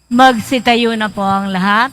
Magsitayo na po ang lahat.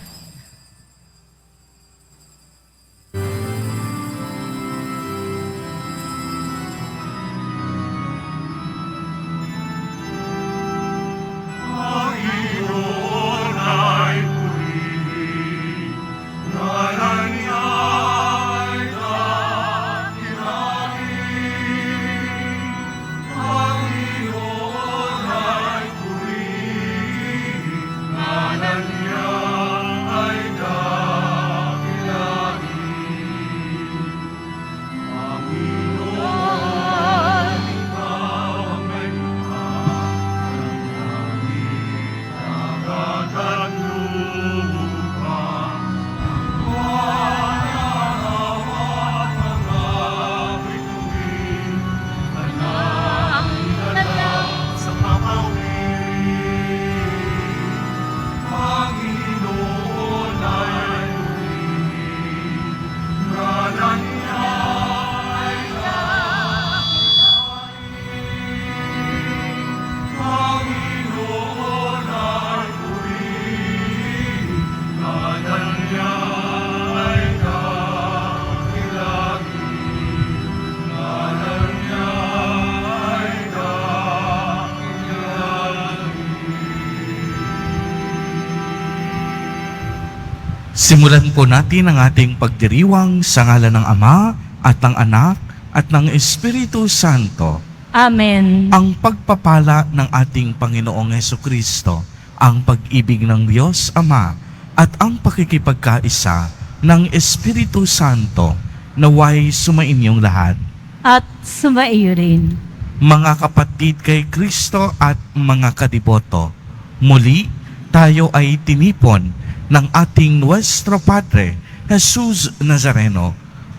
Simulan po natin ang ating pagdiriwang sa ngalan ng Ama at ng Anak at ng Espiritu Santo. Amen. Ang pagpapala ng ating Panginoong Hesukristo, ang pag-ibig ng Diyos Ama at ang pakikipagkaisa ng Espiritu Santo naway sumainyong lahat. At sumaiyo rin. Mga kapatid kay Kristo at mga kadiboto, muli tayo ay tinipon ng ating Nuestro Padre, Jesus Nazareno,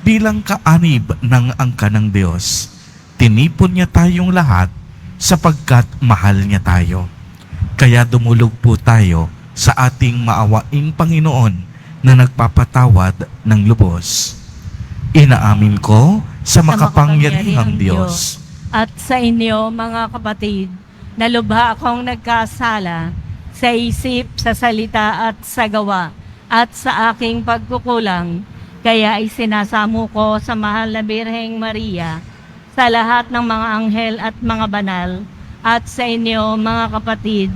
bilang kaanib ng angka ng Diyos. Tinipon niya tayong lahat sapagkat mahal niya tayo. Kaya dumulog po tayo sa ating maawaing Panginoon na nagpapatawad ng lubos. Inaamin ko sa makapangyarihang Diyos At sa inyo, mga kapatid, na lubha akong nagkasala sa isip, sa salita at sa gawa, at sa aking pagkukulang. Kaya isinasamo ko sa mahal na Birheng Maria, sa lahat ng mga anghel at mga banal, at sa inyo, mga kapatid,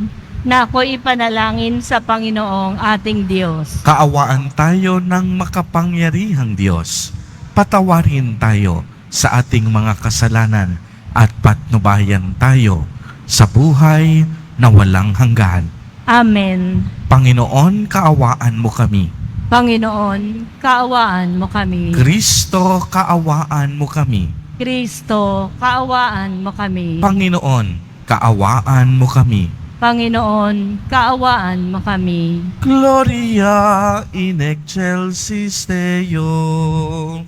na ako ipanalangin sa Panginoong ating Diyos. Kaawaan tayo ng makapangyarihang Diyos. Patawarin tayo sa ating mga kasalanan at patnubayan tayo sa buhay na walang hanggan. Amen. Panginoon, kaawaan mo kami. Panginoon, kaawaan mo kami. Kristo, kaawaan mo kami. Kristo, kaawaan mo kami. Panginoon, kaawaan mo kami. Panginoon, kaawaan mo kami. Gloria in excelsis Deo.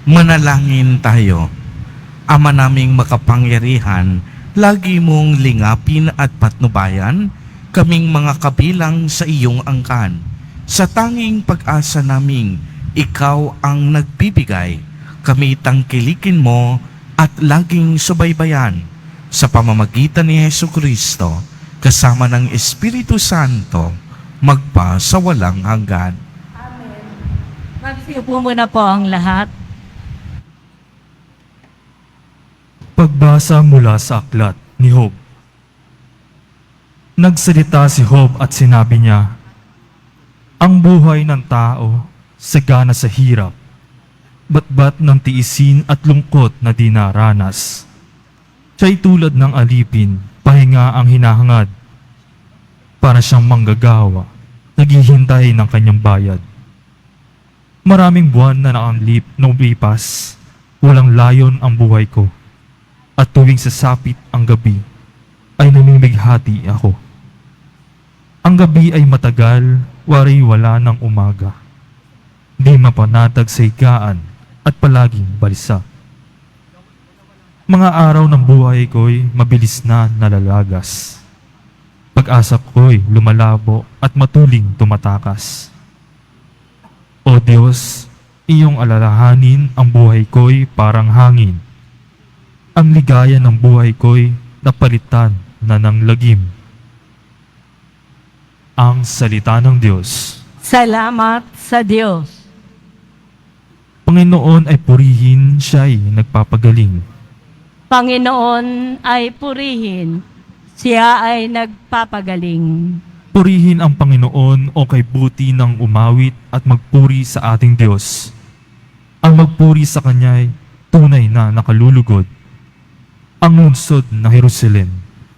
Manalangin tayo. Ama naming makapangyarihan, lagi mong lingapin at patnubayan kaming mga kabilang sa iyong angkan. Sa tanging pag-asa naming ikaw ang nagbibigay, kami tangkilikin mo at laging subaybayan sa pamamagitan ni Jesucristo kasama ng Espiritu Santo magpa sa walang hanggan. Magsiupo muna po ang lahat. Pagbasa mula sa aklat ni Job. Nagsalita si Job at sinabi niya, "Ang buhay ng tao sagana sa hirap, batbat ng tiisin at lungkot na dinaranas. Siya'y tulad ng alipin, pahinga ang hinahangad. Para siyang manggagawa, naghihintay ng kanyang bayad. Maraming buwan na nakanlip ng lipas, walang layon ang buhay ko. At tuwing sasapit ang gabi, ay namimighati ako. Ang gabi ay matagal, waray wala ng umaga. Di mapanatag sa higaan at palaging balisa. Mga araw ng buhay ko'y mabilis na nalalagas. Pag-asa ko'y lumalabo at matuling tumatakas. O Diyos, iyong alalahanin ang buhay ko'y parang hangin. Ang ligaya ng buhay ko'y napalitan na ng lagim." Ang salita ng Diyos. Salamat sa Diyos. Panginoon ay purihin, siya'y nagpapagaling. Panginoon ay purihin, siya ay nagpapagaling. Purihin ang Panginoon o kay buti ng umawit at magpuri sa ating Diyos. Ang magpuri sa Kanya'y tunay na nakalulugod. Ang lungsod na Jerusalem,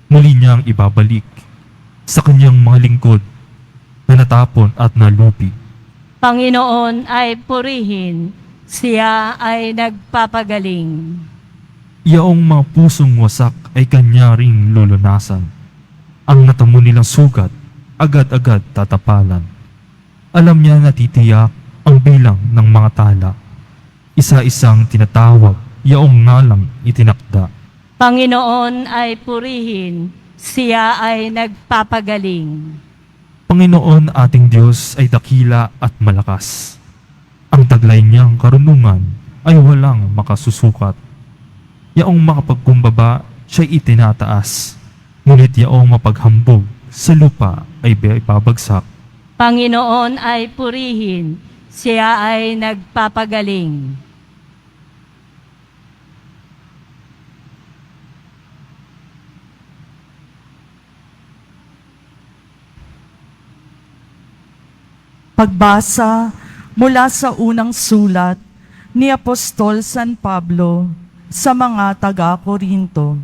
muli niyang ibabalik sa kanyang mga lingkod na natapon at nalupi. Panginoon ay purihin, siya ay nagpapagaling. Yaong mga pusong wasak ay kanya ring lulunasan. Ang natamo nilang sugat, agad-agad tatapalan. Alam niya na titiyak ang bilang ng mga tala. Isa-isang tinatawag, yaong ngalang itinakda. Panginoon ay purihin, siya ay nagpapagaling. Panginoon ating Diyos ay dakila at malakas. Ang taglay niyang karunungan ay walang makasusukat. Yaong makapagkumbaba siya'y itinataas, ngunit yaong mapaghambog sa lupa ay ibabagsak. Panginoon ay purihin, siya ay nagpapagaling. Pagbasa mula sa unang sulat ni Apostol San Pablo sa mga taga-Korinto.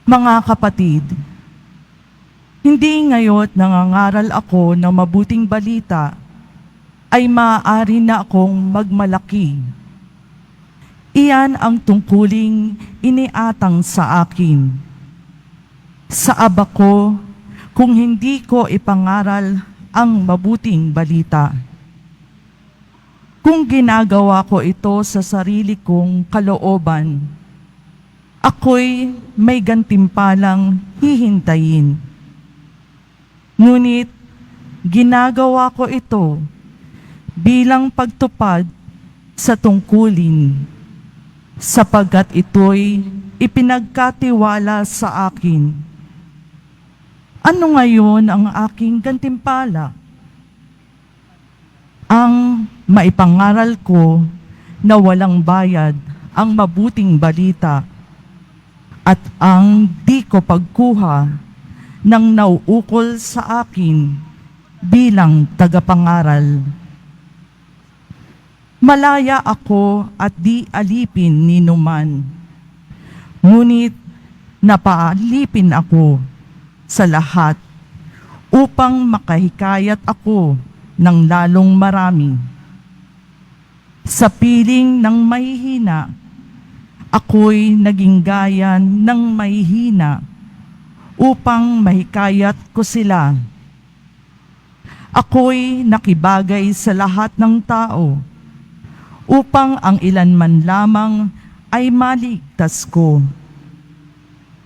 Mga kapatid, hindi ngayon nangangaral ako ng mabuting balita ay maaari na akong magmalaki. Iyan ang tungkuling iniatang sa akin. Sa aba ko, kung hindi ko ipangaral ang mabuting balita. Kung ginagawa ko ito sa sarili kong kalooban, ako'y may gantimpalang hihintayin. Ngunit ginagawa ko ito bilang pagtupad sa tungkulin, sapagkat ito'y ipinagkatiwala sa akin. Ano ngayon ang aking gantimpala? Ang maipangaral ko na walang bayad ang mabuting balita at ang di ko pagkuha ng nauukol sa akin bilang tagapangaral. Malaya ako at di alipin ni numan, ngunit napaalipin ako sa lahat upang makahikayat ako ng lalong marami. Sa piling ng mahihina, ako'y naging gaya ng mahihina upang mahikayat ko sila. Ako'y nakibagay sa lahat ng tao upang ang ilan man lamang ay maligtas ko,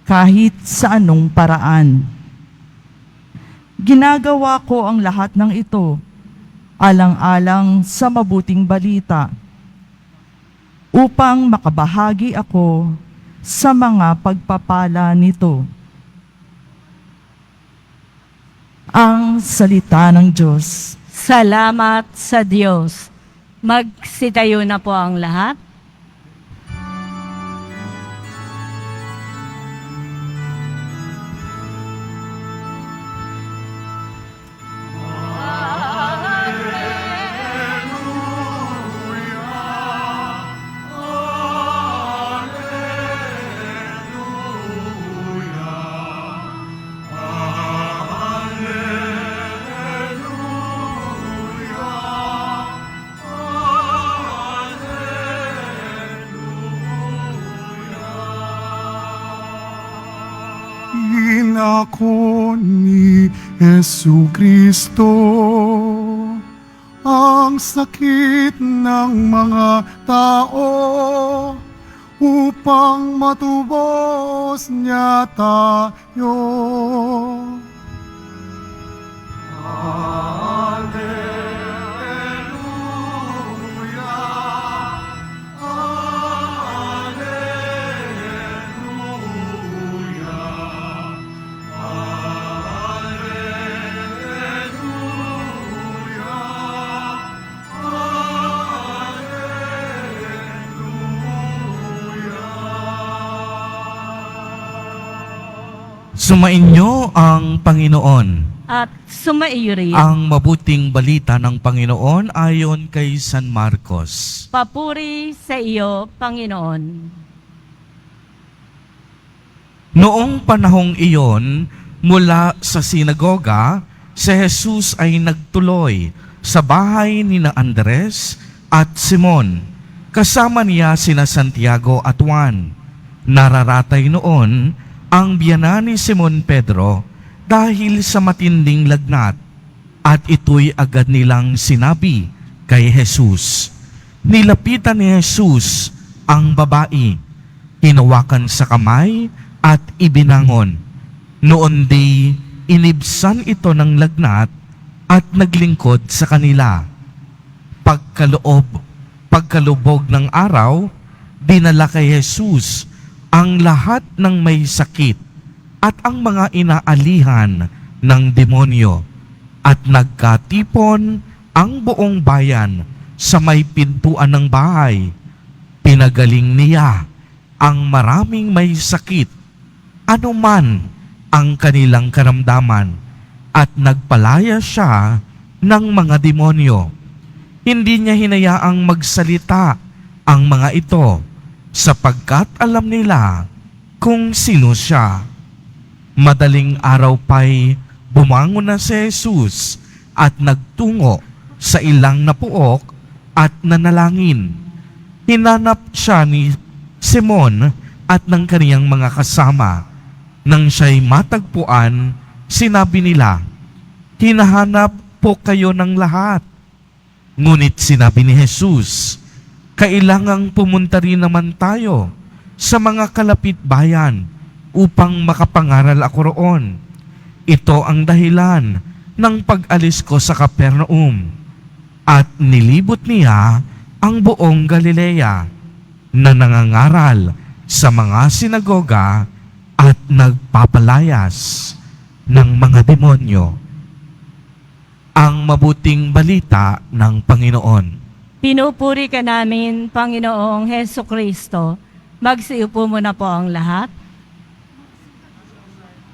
kahit sa anong paraan. Ginagawa ko ang lahat ng ito, alang-alang sa mabuting balita, upang makabahagi ako sa mga pagpapala nito. Ang salita ng Diyos. Salamat sa Diyos. Magsitayo na po ang lahat. Inako ni Jesu Kristo ang sakit ng mga tao upang matubos niya tayo. Sumainyo ang Panginoon. At sumaiyo rin. Ang mabuting balita ng Panginoon ayon kay San Marcos. Papuri sa iyo, Panginoon. Noong panahong iyon, mula sa sinagoga, si Jesus ay nagtuloy sa bahay ni na Andres at Simon. Kasama niya sina Santiago at Juan. Nararatay noon ang biyanan ni Simon Pedro dahil sa matinding lagnat, at ito'y agad nilang sinabi kay Jesus. Nilapitan ni Jesus ang babae, hinawakan sa kamay at ibinangon. Noon di inibsan ito ng lagnat at naglingkod sa kanila. Pagkalubog ng araw, dinala kay Jesus ang lahat ng may sakit at ang mga inaalihan ng demonyo, at nagkatipon ang buong bayan sa may pintuan ng bahay. Pinagaling niya ang maraming may sakit, anuman ang kanilang karamdaman, at nagpalaya siya ng mga demonyo. Hindi niya hinayaang magsalita ang mga ito, sapagkat alam nila kung sino siya. Madaling araw pa'y bumangon na si Jesus at nagtungo sa ilang napuok at nanalangin. Hinanap siya ni Simon at ng kaniyang mga kasama. Nang siya'y matagpuan, sinabi nila, "Hinahanap po kayo ng lahat." Ngunit sinabi ni Jesus, "Kailangang pumunta rin naman tayo sa mga kalapit bayan upang makapangaral ako roon. Ito ang dahilan ng pag-alis ko sa Capernaum." At nilibot niya ang buong Galilea na nangangaral sa mga sinagoga at nagpapalayas ng mga demonyo. Ang mabuting balita ng Panginoon. Pinupuri ka namin, Panginoong Heso Kristo. Magsiupo muna po ang lahat.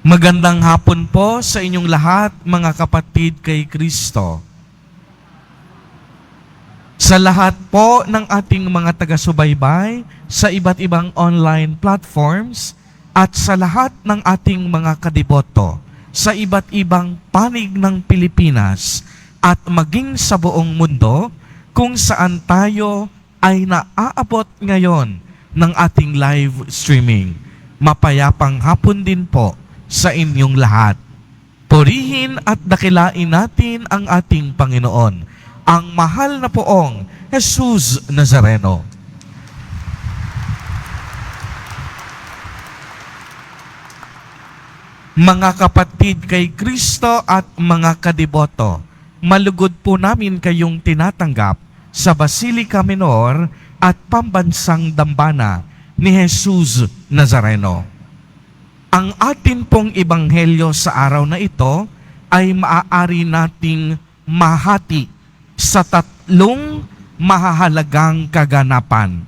Magandang hapon po sa inyong lahat, mga kapatid kay Kristo. Sa lahat po ng ating mga taga-subaybay sa iba't ibang online platforms at sa lahat ng ating mga kadiboto sa iba't ibang panig ng Pilipinas at maging sa buong mundo kung saan tayo ay naaabot ngayon ng ating live streaming. Mapayapang hapon din po sa inyong lahat. Purihin at dakilain natin ang ating Panginoon. ang mahal na poong Jesus Nazareno. Mga kapatid kay Kristo at mga kadiboto, malugod po namin kayong tinatanggap sa Basilica Minor at Pambansang Dambana ni Jesus Nazareno. Ang atin pong ebanghelyo sa araw na ito ay maaari nating mahati sa tatlong mahahalagang kaganapan.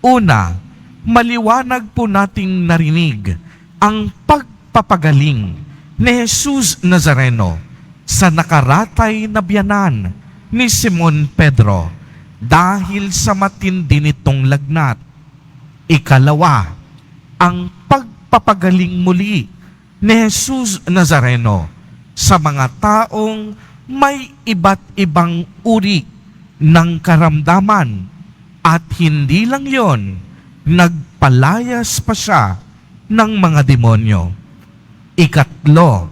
Una, maliwanag po nating narinig ang pagpapagaling ni Jesus Nazareno sa nakaratay na biyanan ni Simon Pedro dahil sa matindi nitong lagnat. Ikalawa, ang pagpapagaling muli ni Jesus Nazareno sa mga taong may iba't ibang uri ng karamdaman at hindi lang yon, nagpalayas pa siya ng mga demonyo. Ikatlo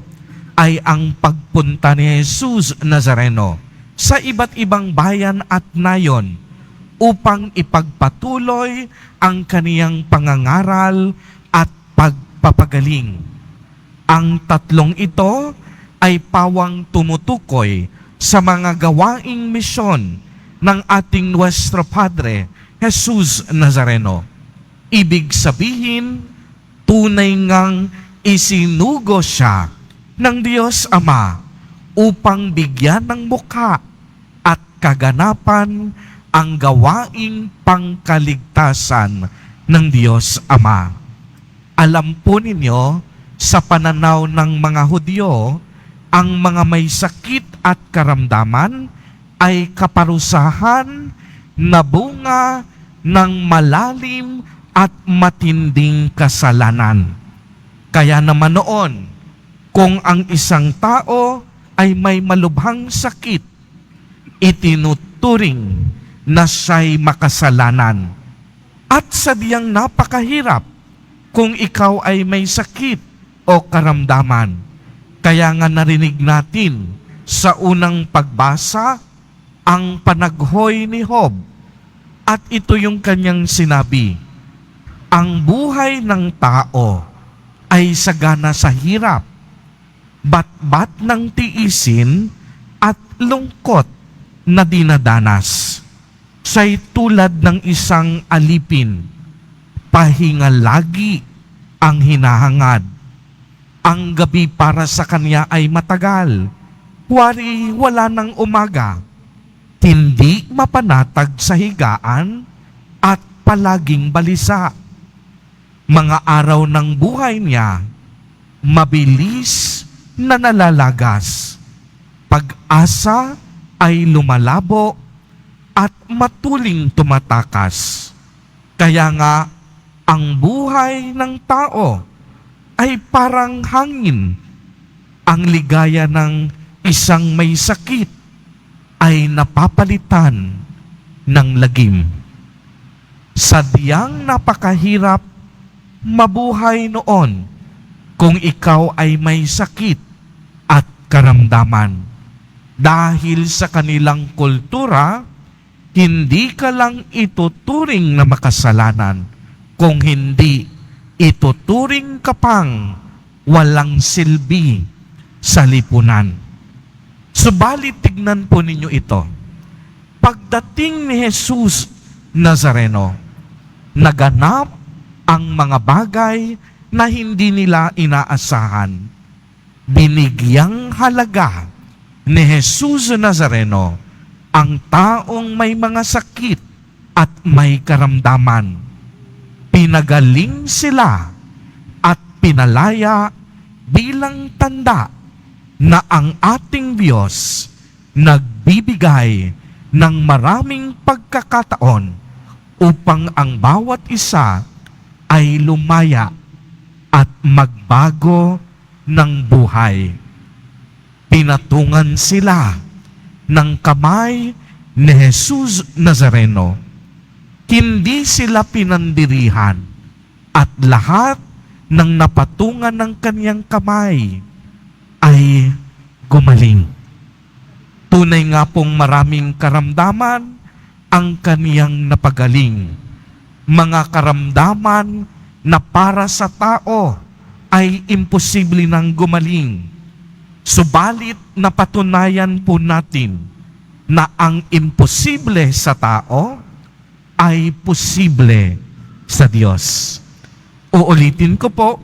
ay ang pagpunta ni Jesus Nazareno sa iba't ibang bayan at nayon upang ipagpatuloy ang kaniyang pangangaral at pagpapagaling. Ang tatlong ito ay pawang tumutukoy sa mga gawaing misyon ng ating Nuestro Padre, Jesus Nazareno. Ibig sabihin, tunay ngang isinugo siya ng Diyos Ama upang bigyan ng mukha at kaganapan ang gawaing pangkaligtasan ng Diyos Ama. Alam po ninyo, sa pananaw ng mga Hudyo, ang mga may sakit at karamdaman ay kaparusahan na bunga ng malalim at matinding kasalanan. Kaya naman noon, kung ang isang tao ay may malubhang sakit, itinuturing na siya'y makasalanan. At sadyang napakahirap kung ikaw ay may sakit o karamdaman. Kaya nga narinig natin sa unang pagbasa ang panaghoy ni Job. At ito yung kanyang sinabi, ang buhay ng tao ay sagana sa hirap, bat-bat ng tiisin at lungkot na dinadanas. Siya'y tulad ng isang alipin, pahinga lagi ang hinahangad. Ang gabi para sa kanya ay matagal, wari wala ng umaga, hindi mapanatag sa higaan at palaging balisa. Mga araw ng buhay niya, mabilis na nalalagas. Pag-asa ay lumalabo at matuling tumatakas. Kaya nga, ang buhay ng tao ay parang hangin. Ang ligaya ng isang may sakit ay napapalitan ng lagim. Sadyang napakahirap mabuhay noon kung ikaw ay may sakit at karamdaman. Dahil sa kanilang kultura, hindi ka lang ituturing na makasalanan, kung hindi ituturing ka pang walang silbi sa lipunan. Subalit tignan po ninyo ito. Pagdating ni Jesus Nazareno, naganap ang mga bagay na hindi nila inaasahan. Binigyang halaga ni Jesus Nazareno ang taong may mga sakit at may karamdaman. Pinagaling sila at pinalaya bilang tanda na ang ating Diyos nagbibigay ng maraming pagkakataon upang ang bawat isa ay lumaya at magbago ng buhay. Pinatungan sila ng kamay ni Jesus Nazareno. Hindi sila pinandirihan at lahat ng napatungan ng kanyang kamay ay gumaling. Tunay nga pong maraming karamdaman ang kaniyang napagaling. Mga karamdaman na para sa tao ay imposible nang gumaling. Subalit napatunayan po natin na ang imposible sa tao ay posible sa Diyos. Uulitin ko po,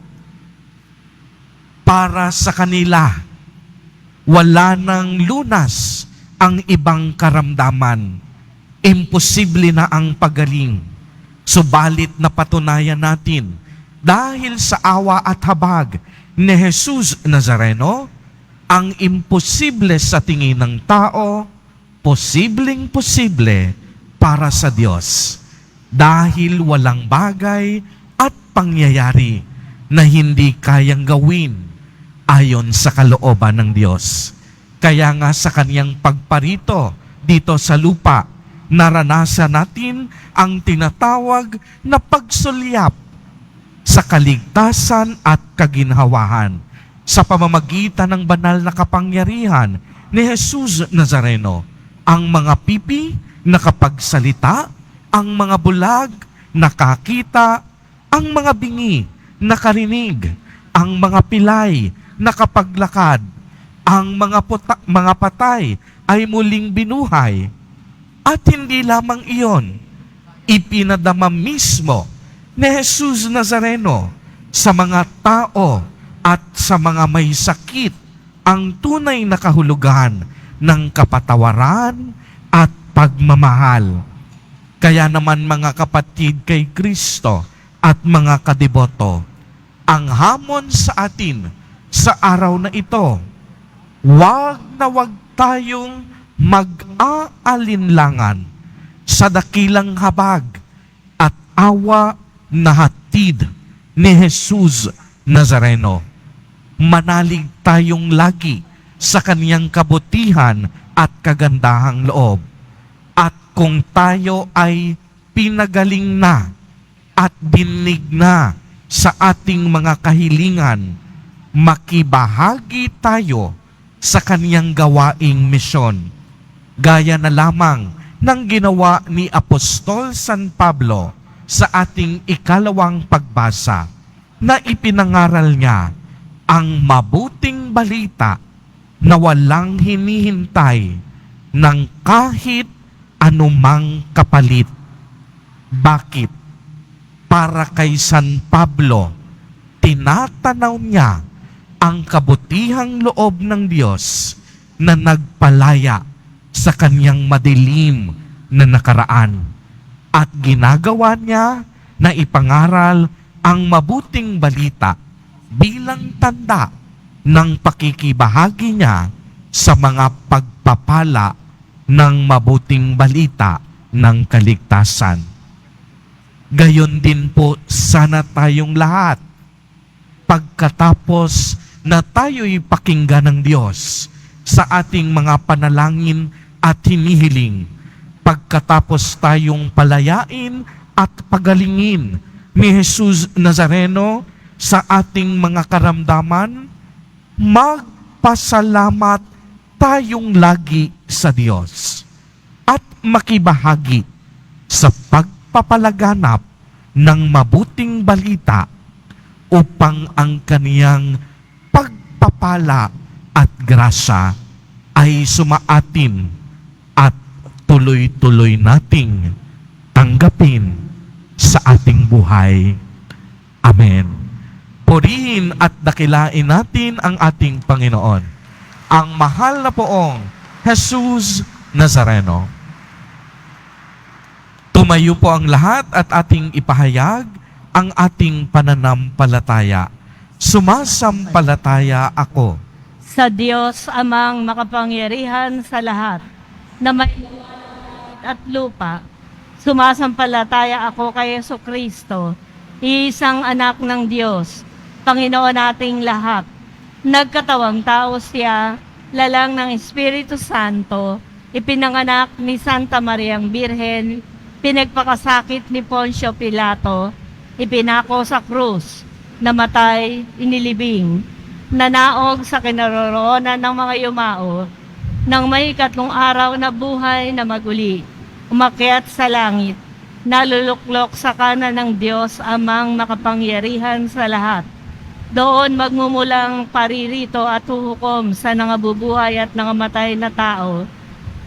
para sa kanila, wala nang lunas ang ibang karamdaman. Imposible na ang pagaling. Subalit napatunayan natin, dahil sa awa at habag ni Jesus Nazareno, ang imposible sa tingin ng tao, posibleng-posible para sa Diyos. Dahil walang bagay at pangyayari na hindi kayang gawin ayon sa kalooban ng Diyos. Kaya nga sa kaniyang pagparito dito sa lupa, naranasan natin ang tinatawag na pagsulyap sa kaligtasan at kaginhawahan sa pamamagitan ng banal na kapangyarihan ni Jesus Nazareno. Ang mga pipi nakapagsalita, ang mga bulag nakakita, ang mga bingi nakarinig, ang mga pilay nakapaglakad, ang mga patay ay muling binuhay. At hindi lamang iyon, ipinadama mismo ni Jesus Nazareno sa mga tao at sa mga may sakit ang tunay na kahulugan ng kapatawaran at pagmamahal. Kaya naman mga kapatid kay Kristo at mga kadiboto, ang hamon sa atin sa araw na ito, wag tayong mag-aalinlangan sa dakilang habag at awa na hatid ni Jesus Nazareno. Manalig tayong lagi sa kaniyang kabutihan at kagandahang loob. At kung tayo ay pinagaling na at dinig na sa ating mga kahilingan, makibahagi tayo sa kaniyang gawaing misyon. Gaya na lamang ng ginawa ni Apostol San Pablo sa ating ikalawang pagbasa, na ipinangaral niya ang mabuting balita na walang hinihintay ng kahit anumang kapalit. Bakit? Para kay San Pablo, tinatanaw niya ang kabutihang loob ng Diyos na nagpalaya sa kaniyang madilim na nakaraan. At ginagawa niya na ipangaral ang mabuting balita bilang tanda ng pakikibahagi niya sa mga pagpapala ng mabuting balita ng kaligtasan. Gayon din po sana tayong lahat. Pagkatapos na tayo'y pakinggan ng Diyos sa ating mga panalangin at hinihiling, pagkatapos tayong palayain at pagalingin ni Jesus Nazareno sa ating mga karamdaman, magpasalamat tayong lagi sa Diyos at makibahagi sa pagpapalaganap ng mabuting balita upang ang kaniyang pagpapala at grasya ay sumaatin at tuloy-tuloy nating tanggapin sa ating buhay. Amen. Purihin at dakilain natin ang ating Panginoon, ang mahal na poong Jesus Nazareno. Tumayo po ang lahat at ating ipahayag ang ating pananampalataya. Sumasampalataya ako Sa Diyos amang makapangyarihan sa lahat, na may langit at lupa, sumasampalataya ako kay Jesucristo, isang anak ng Diyos, Panginoon nating lahat. Nagkatawang tao siya, lalang ng Espiritu Santo, ipinanganak ni Santa Mariang Birhen, pinagpakasakit ni Poncio Pilato, ipinako sa krus, namatay, inilibing, nanaog sa kinaroroonan ng mga yumao, Nang may ikatlong araw na buhay na maguli, umakyat sa langit, naluluklok sa kanan ng Diyos amang makapangyarihan sa lahat. Doon magmumulang paririto at huhukom sa nangabubuhay at nangamatay na tao.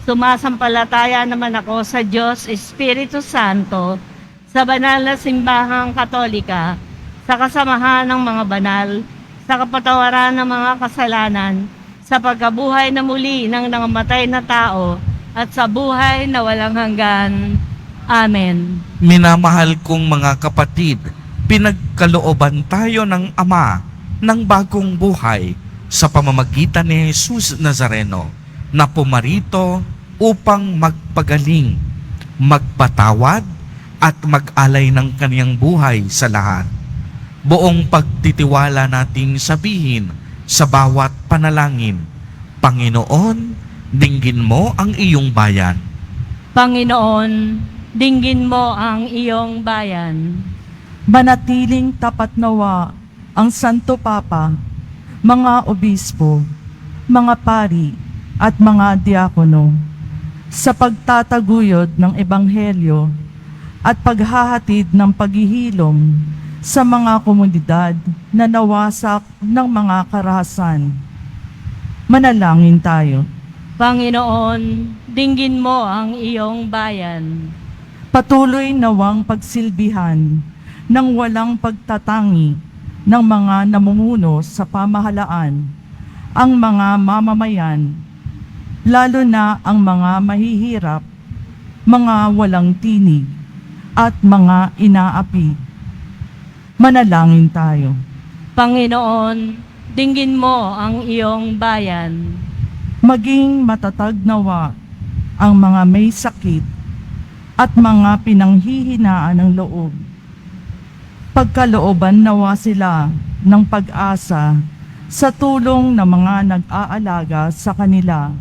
Sumasampalataya naman ako sa Diyos Espiritu Santo, sa banal na simbahang Katolika, sa kasamahan ng mga banal, sa kapatawaran ng mga kasalanan, sa pagkabuhay na muli ng nangamatay na tao, at sa buhay na walang hanggan. Amen. Minamahal kong mga kapatid, pinagkalooban tayo ng Ama ng bagong buhay sa pamamagitan ni Jesus Nazareno na pumarito upang magpagaling, magpatawad at mag-alay ng kaniyang buhay sa lahat. Buong pagtitiwala nating sabihin sa bawat panalangin, Panginoon, dinggin mo ang iyong bayan. Panginoon, dinggin mo ang iyong bayan. Manatiling tapat nawa ang Santo Papa, mga obispo, mga pari at mga diakono sa pagtataguyod ng Ebanghelyo at paghahatid ng paghihilom sa mga komunidad na nawasak ng mga karahasan. Manalangin tayo. Panginoon, dinggin mo ang iyong bayan. Patuloy nawang pagsilbihan ng walang pagtatangi ng mga namumuno sa pamahalaan, ang mga mamamayan, lalo na ang mga mahihirap, mga walang tinig, at mga inaapi. Manalangin tayo. Panginoon, dinggin mo ang iyong bayan. Maging matatag nawa ang mga may sakit at mga pinanghihinaan ng loob. Pagkalooban nawa sila ng pag-asa sa tulong ng mga nag-aalaga sa kanila.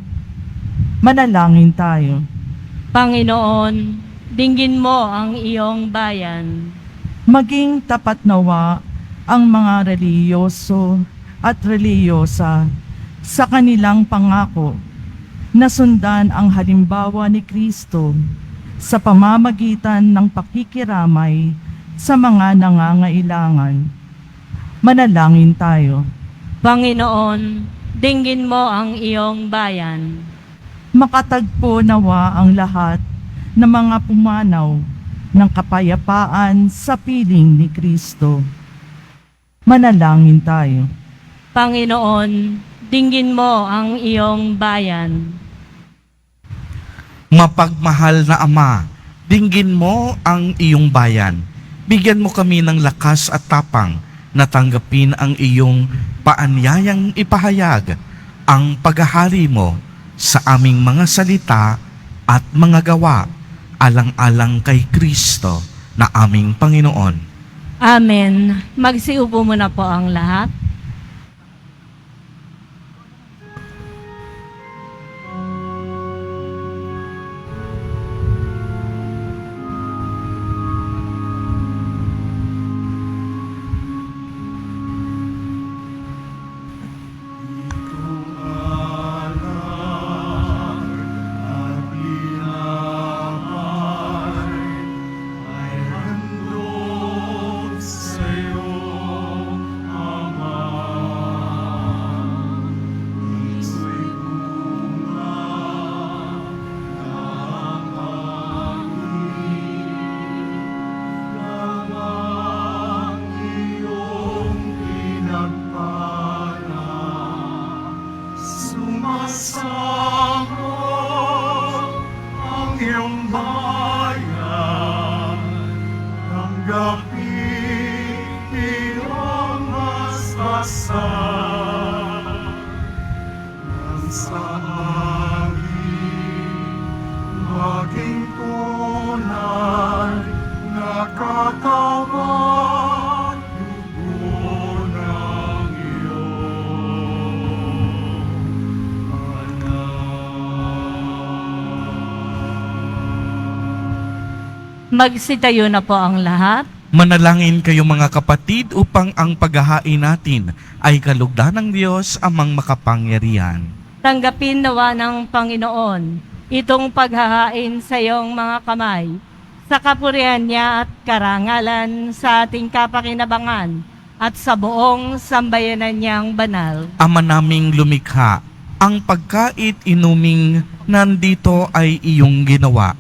Manalangin tayo. Panginoon, dinggin mo ang iyong bayan. Maging tapat nawa ang mga relihiyoso at relihiyosa sa kanilang pangako na sundan ang halimbawa ni Kristo sa pamamagitan ng pakikiramay sa mga nangangailangan. Manalangin tayo. Panginoon, dinggin mo ang iyong bayan. Makatagpo nawa ang lahat ng mga pumanaw ng kapayapaan sa piling ni Kristo. Manalangin tayo. Panginoon, dinggin mo ang iyong bayan. Mapagmahal na Ama, dinggin mo ang iyong bayan. Bigyan mo kami ng lakas at tapang na tanggapin ang iyong paanyayang ipahayag ang paghahari mo sa aming mga salita at mga gawa, alang-alang kay Kristo na aming Panginoon. Amen. Magsiupo muna po ang lahat. Maging tunay na katawan, dugo ng iyong Magsitayo na po ang lahat. Manalangin kayo mga kapatid upang ang paghahain natin ay kalugdan ng Diyos amang makapangyarihan. Tanggapin nawa ng Panginoon itong paghahain sa iyong mga kamay, sa kapurihan niya at karangalan sa ating kapakinabangan at sa buong sambayanan niyang banal. Ama naming lumikha, ang pagkait inuming nandito ay iyong ginawa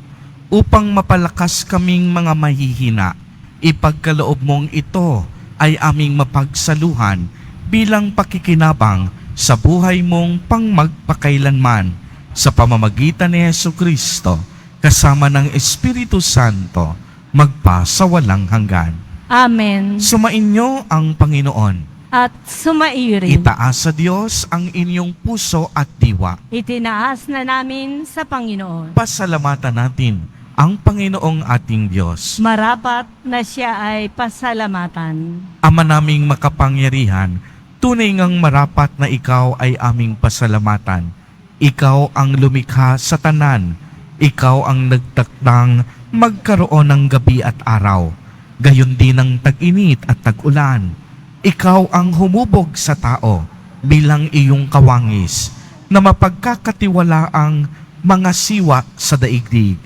upang mapalakas kaming mga mahihina. Ipagkaloob mong ito ay aming mapagsaluhan bilang pakikinabang sa buhay mong pangmagpakailanman sa pamamagitan ni Jesucristo kasama ng Espiritu Santo magpasawalang hanggan. Amen. Sumainyo ang Panginoon. At sumairin. Itaas sa Diyos ang inyong puso at diwa. Itinaas na namin sa Panginoon. Pasalamatan natin ang Panginoong ating Diyos. Marapat na siya ay pasalamatan. Ama naming makapangyarihan, tunay ngang marapat na ikaw ay aming pasalamatan. Ikaw ang lumikha sa tanan. Ikaw ang nagtakdang magkaroon ng gabi at araw. Gayon din ang tag-init at tag-ulan. Ikaw ang humubog sa tao bilang iyong kawangis na mapagkakatiwalaang mga siwa sa daigdig.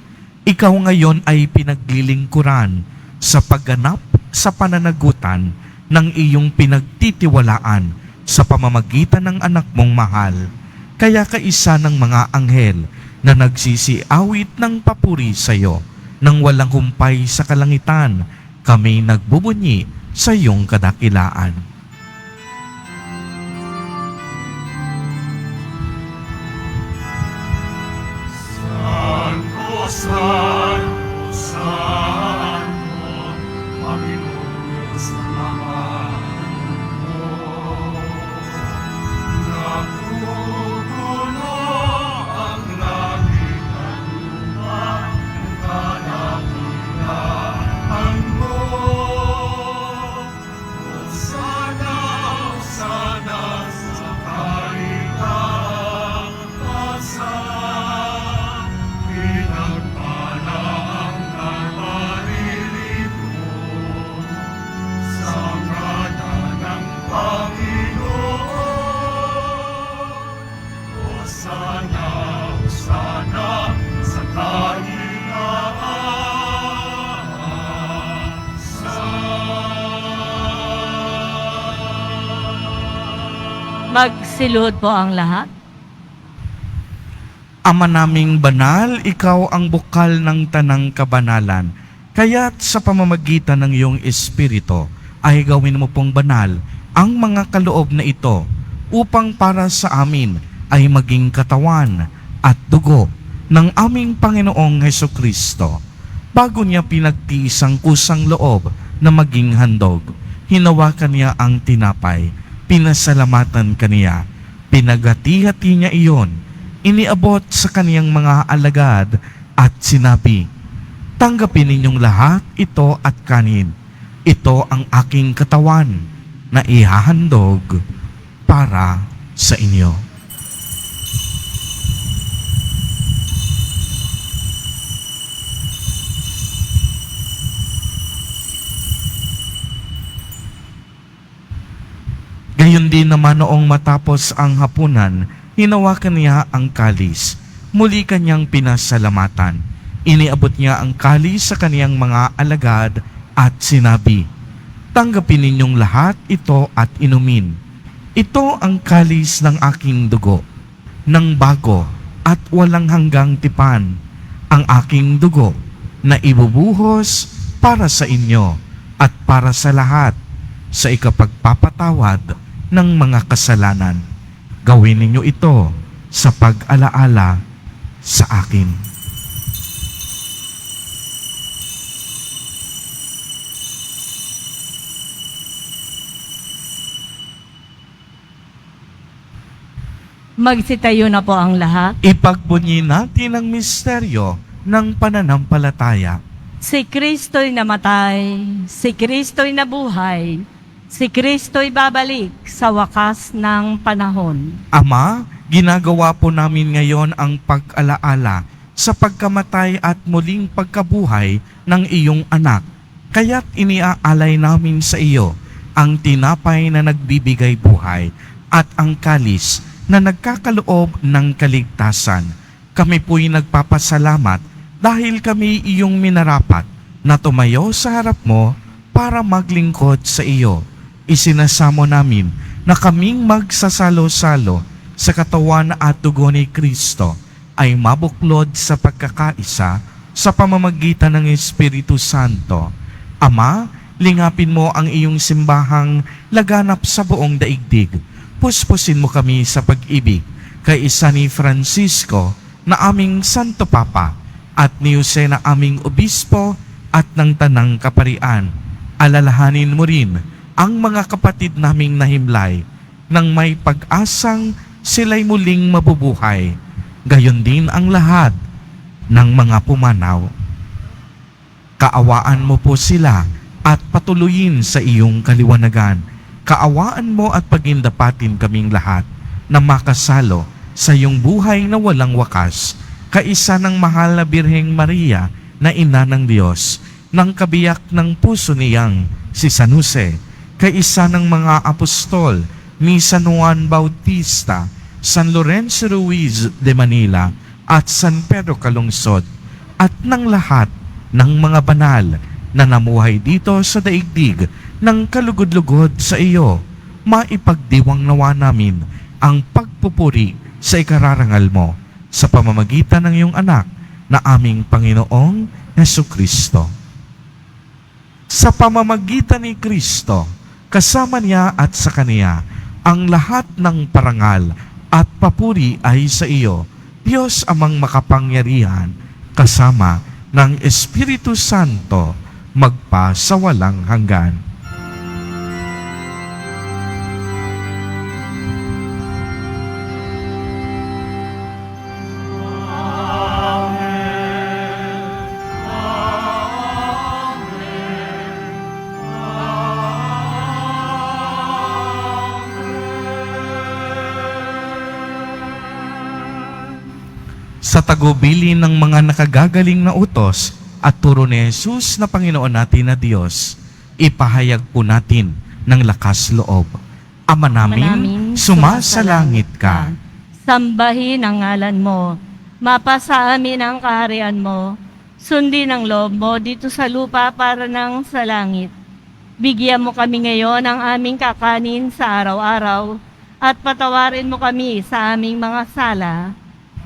Ikaw ngayon ay pinaglilingkuran sa pagganap sa pananagutan ng iyong pinagtitiwalaan sa pamamagitan ng anak mong mahal. Kaya kaisa ng mga anghel na nagsisiawit ng papuri sa iyo nang walang humpay sa kalangitan, kami nagbubunyi sa iyong kadakilaan. Santo, Santo, Santo, Panginoon Diyos ng mga mo. Napupuno ang langit at lupa, kadakilaan mo. Hosana, Hosana sa kaitaasan. Pinagpala ang naparirito sa ngalan ng Panginoon. Hosana, Hosana sa kaitaasan. Magsiluhod po ang lahat. Ama naming banal, ikaw ang bukal ng tanang kabanalan. Kaya't sa pamamagitan ng iyong Espiritu ay gawin mo pong banal ang mga kaloob na ito upang para sa amin ay maging katawan at dugo ng aming Panginoong Hesukristo. Bago niya pinagtiis ang kusang loob na maging handog, hinawakan niya ang tinapay, pinasalamatan kaniya, pinagati-hati niya iyon, iniabot sa kaniyang mga alagad at sinabi, "Tanggapin ninyong lahat ito at kanin. Ito ang aking katawan na ihahandog para sa inyo." Gayon din naman noong matapos ang hapunan, hinawakan niya ang kalis. Muli kanyang pinasalamatan. Iniabot niya ang kalis sa kaniyang mga alagad at sinabi, "Tanggapin ninyong lahat ito at inumin. Ito ang kalis ng aking dugo, ng bago at walang hanggang tipan, ang aking dugo na ibubuhos para sa inyo at para sa lahat sa ikapagpapatawad ng mga kasalanan. Gawin ninyo ito sa pag-alaala sa akin." Magsitayo na po ang lahat. Ipagbunyi natin ang misteryo ng pananampalataya. Si Kristo'y namatay, si Kristo'y nabuhay, si Kristo'y babalik sa wakas ng panahon. Ama, ginagawa po namin ngayon ang pag-alaala sa pagkamatay at muling pagkabuhay ng iyong anak. Kaya't iniaalay namin sa iyo ang tinapay na nagbibigay buhay at ang kalis na nagkakaloob ng kaligtasan. Kami po'y nagpapasalamat dahil kami iyong minarapat na tumayo sa harap mo para maglingkod sa iyo. Isinasamo namin na kaming magsasalo-salo sa katawan at dugo ni Kristo ay mabuklod sa pagkakaisa sa pamamagitan ng Espiritu Santo. Ama, lingapin mo ang iyong simbahang laganap sa buong daigdig. Puspusin mo kami sa pag-ibig kay isa ni Francisco na aming Santo Papa at ni Jose na aming Obispo at ng Tanang Kaparian. Alalahanin mo rin ang mga kapatid naming nahimlay nang may pag-asang sila'y muling mabubuhay. Gayon din ang lahat ng mga pumanaw. Kaawaan mo po sila at patuloyin sa iyong kaliwanagan. Kaawaan mo at pagindapatin kaming lahat na makasalo sa iyong buhay na walang wakas, kaisa ng mahal na Birheng Maria na Ina ng Diyos, ng kabiyak ng puso niyang si San Jose, kaisa ng mga apostol ni San Juan Bautista, San Lorenzo Ruiz de Manila, at San Pedro Calungsod, at ng lahat ng mga banal na namuhay dito sa daigdig ng kalugod-lugod sa iyo. Maipagdiwang nawa namin ang pagpupuri sa ikararangal mo sa pamamagitan ng iyong anak na aming Panginoong Hesukristo. Sa pamamagitan ni Kristo, kasama niya at sa Kaniya, ang lahat ng parangal at papuri ay sa iyo, Diyos amang makapangyarihan, kasama ng Espiritu Santo, magpa sa walang hanggan. Sa tagubili ng mga nakagagaling na utos at turo ni Jesus na Panginoon natin na Diyos, ipahayag po natin ng lakas loob. Ama namin, sumasalangit ka. Sambahin ang ngalan mo. Mapasa amin ang kaharian mo. Sundin ang loob mo dito sa lupa para nang sa langit. Bigyan mo kami ngayon ng aming kakanin sa araw-araw at patawarin mo kami sa aming mga sala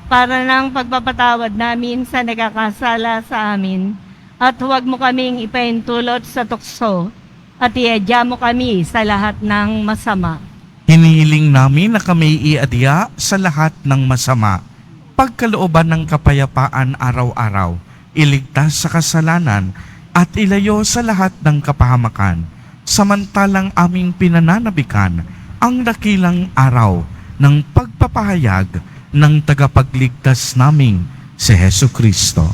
para ng pagpapatawad namin sa nagkakasala sa amin, at huwag mo kaming ipaintulot sa tukso, at iadya mo kami sa lahat ng masama. Hinihiling namin na kami iadya sa lahat ng masama, pagkalooban ng kapayapaan araw-araw, iligtas sa kasalanan, at ilayo sa lahat ng kapahamakan, samantalang aming pinananabikan ang dakilang araw ng pagpapahayag ng tagapagligtas naming si Hesukristo.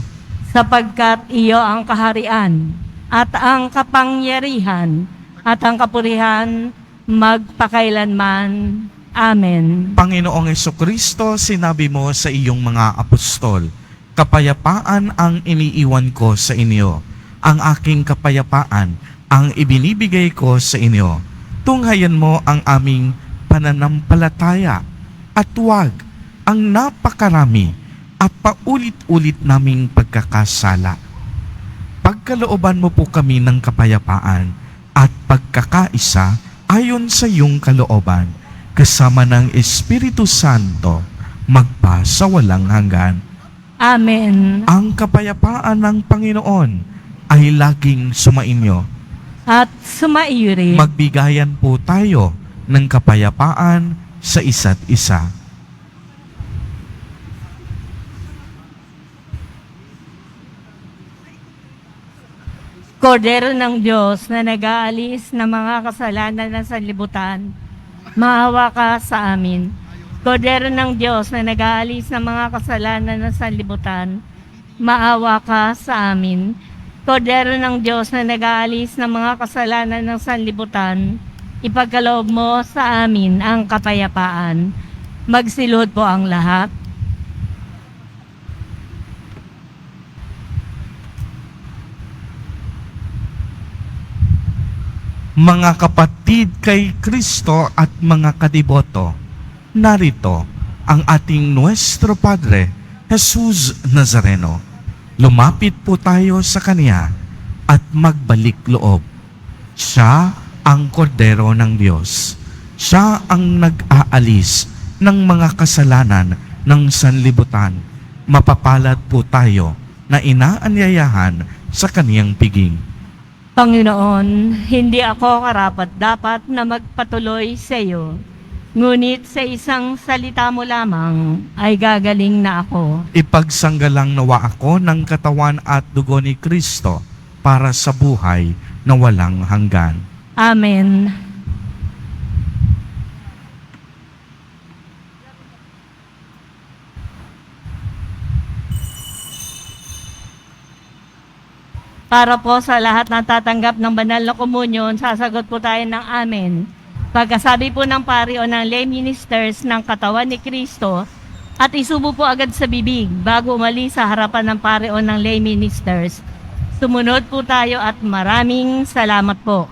Sapagkat iyo ang kaharian, at ang kapangyarihan, at ang kapurihan, magpakailanman. Amen. Panginoong Hesukristo, sinabi mo sa iyong mga apostol, kapayapaan ang iniiwan ko sa inyo, ang aking kapayapaan ang ibinibigay ko sa inyo. Tunghayan mo ang aming pananampalataya at huwag ang napakarami at paulit-ulit naming pagkakasala. Pagkalooban mo po kami ng kapayapaan at pagkakaisa ayon sa iyong kalooban, kasama ng Espiritu Santo, magpa sa walang hanggan. Amen. Ang kapayapaan ng Panginoon ay laging sumainyo. At sumaiyo rin. Magbigayan po tayo ng kapayapaan sa isa't isa. Kordero ng Diyos na nag-aalis ng mga kasalanan ng sanlibutan, maawa ka sa amin. Kordero ng Diyos na nag-aalis ng mga kasalanan ng sanlibutan, maawa ka sa amin. Kordero ng Diyos na nag-aalis ng mga kasalanan ng sanlibutan, ipagkaloob mo sa amin ang kapayapaan. Magsilod po ang lahat. Mga kapatid kay Kristo at mga kadiboto, narito ang ating Nuestro Padre, Jesus Nazareno. Lumapit po tayo sa Kanya at magbalik loob. Siya ang kordero ng Diyos. Siya ang nag-aalis ng mga kasalanan ng sanlibutan. Mapapalad po tayo na inaanyayahan sa Kaniyang piging. Panginoon, hindi ako karapat-dapat na magpatuloy sa iyo. Ngunit sa isang salita mo lamang ay gagaling na ako. Ipagsanggalang nawa ako ng katawan at dugo ni Kristo para sa buhay na walang hanggan. Amen. Para po sa lahat na tatanggap ng banal na komunyon, sasagot po tayo ng amen. Pagkasabi po ng pari o ng lay ministers ng katawan ni Kristo, at isubo po agad sa bibig bago umalis sa harapan ng pari o ng lay ministers. Sumunod po tayo at maraming salamat po.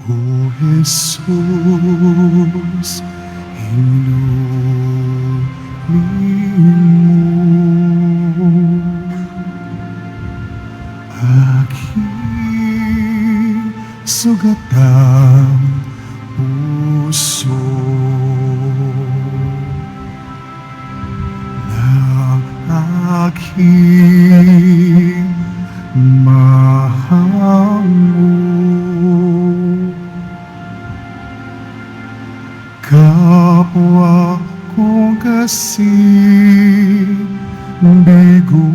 O Jesus, inumin mo aking sugatang puso ng aking mahango. Kapwa kong kasing bigo,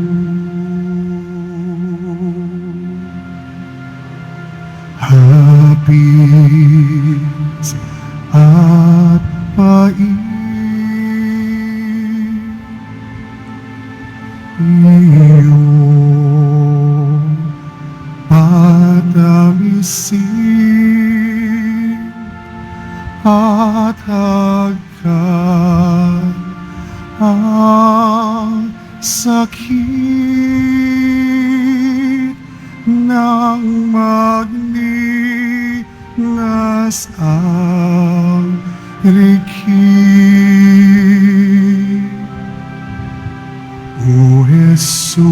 hapis at pait, iyong patamisin at hagkan ang sakit ng magnilas ang rikit. O Jesus,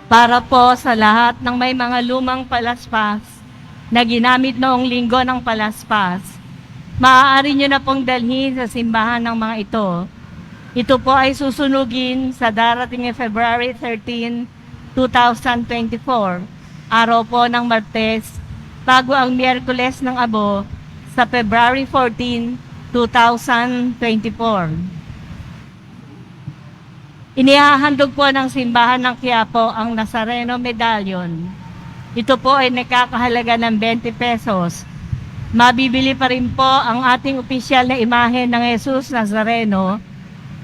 para po sa lahat ng may mga lumang palaspas na ginamit noong linggo ng palaspas. Maaari nyo na pong dalhin sa simbahan ng mga ito. Ito po ay susunugin sa darating ng February 13, 2024, araw po ng Martes, bago ang Miyerkules ng Abo sa February 14, 2024. Inihahandog po ng simbahan ng Quiapo ang Nazareno Medallion. Ito po ay nakakahalaga ng 20 pesos. Mabibili pa rin po ang ating opisyal na imahe ng Jesus Nazareno.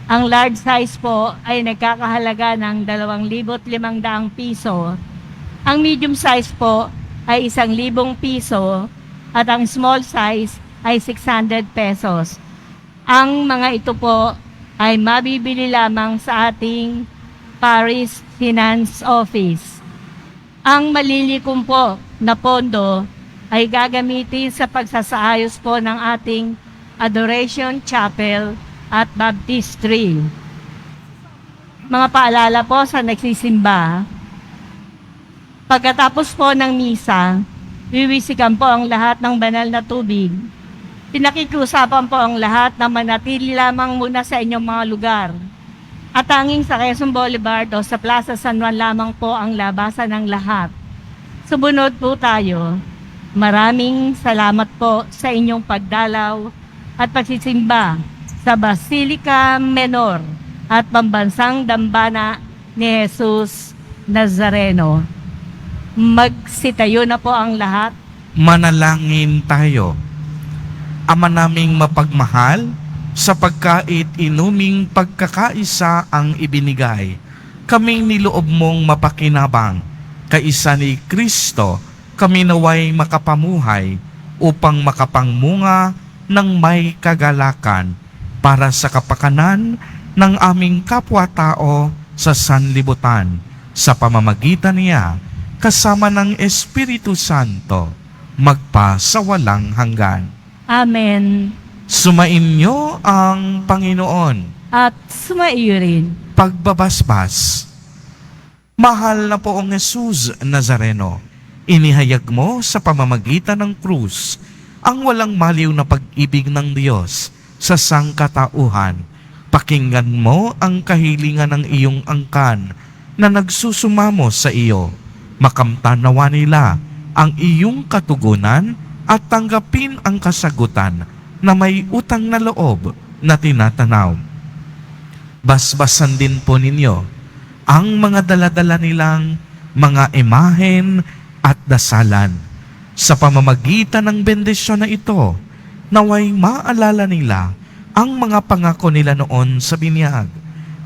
Ang large size po ay nagkakahalaga ng 2,500 piso. Ang medium size po ay 1,000 piso at ang small size ay 600 pesos. Ang mga ito po ay mabibili lamang sa ating Paris Finance Office. Ang malilikom po na pondo ay gagamitin sa pagsasaayos po ng ating Adoration Chapel at Baptistry. Mga paalala po sa nagsisimba, pagkatapos po ng misa, wiwisikan po ang lahat ng banal na tubig. Pinakikiusapan po ang lahat na manatili lamang muna sa inyong mga lugar. At tanging sa Quezon Boulevard o sa Plaza San Juan lamang po ang labasan ng lahat. Sumunod po tayo. Maraming salamat po sa inyong pagdalaw at pagsisimba sa Basilica Menor at Pambansang Dambana ni Jesus Nazareno. Magsitayo na po ang lahat. Manalangin tayo. Ama naming mapagmahal, sa pagkait inuming pagkakaisa ang ibinigay, kaming niloob mong mapakinabang, kaisa ni Kristo, kami naway makapamuhay upang makapangmunga ng may kagalakan para sa kapakanan ng aming kapwa-tao sa sanlibutan, sa pamamagitan niya, kasama ng Espiritu Santo, magpa sa walang hanggan. Amen. Sumainyo ang Panginoon. At sumaiyo rin. Pagbabasbas. Mahal na poong Jesus Nazareno, inihayag mo sa pamamagitan ng krus ang walang maliw na pag-ibig ng Diyos sa sangkatauhan. Pakinggan mo ang kahilingan ng iyong angkan na nagsusumamo sa iyo. Makamtanawa nila ang iyong katugunan at tanggapin ang kasagutan na may utang na loob na tinatanaw. Basbasan din po ninyo ang mga daladala nilang mga imahen at dasalan. Sa pamamagitan ng bendisyon na ito, naway maalala nila ang mga pangako nila noon sa binyag,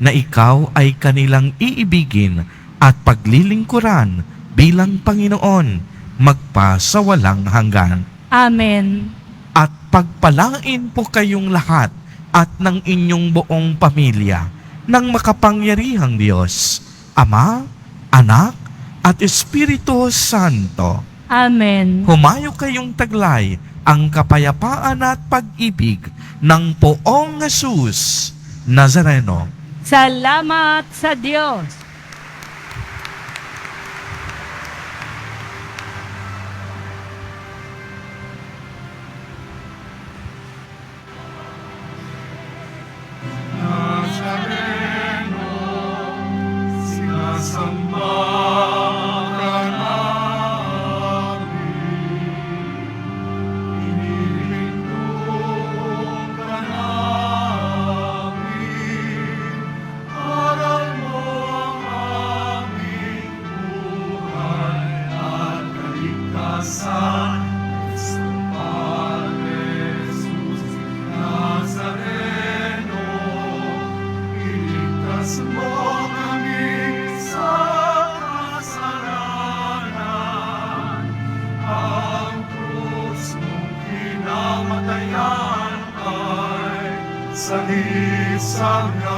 na ikaw ay kanilang iibigin at paglilingkuran bilang Panginoon, magpa sa walang hanggan. Amen. At pagpalain po kayong lahat at ng inyong buong pamilya ng makapangyarihang Diyos, Ama, Anak, at Espiritu Santo. Amen. Humayo kayong taglay ang kapayapaan at pag-ibig ng poong Jesus Nazareno. Salamat sa Diyos. Nazareno, sinasamba ka namin, inilingkod ka namin, aral mo ang aming buhay at kaligtasan. Cristo Padre Jesus Nazareno, iligtas mo kami sa kasalanan. Ang krus mong kinamatayan ay sagisag na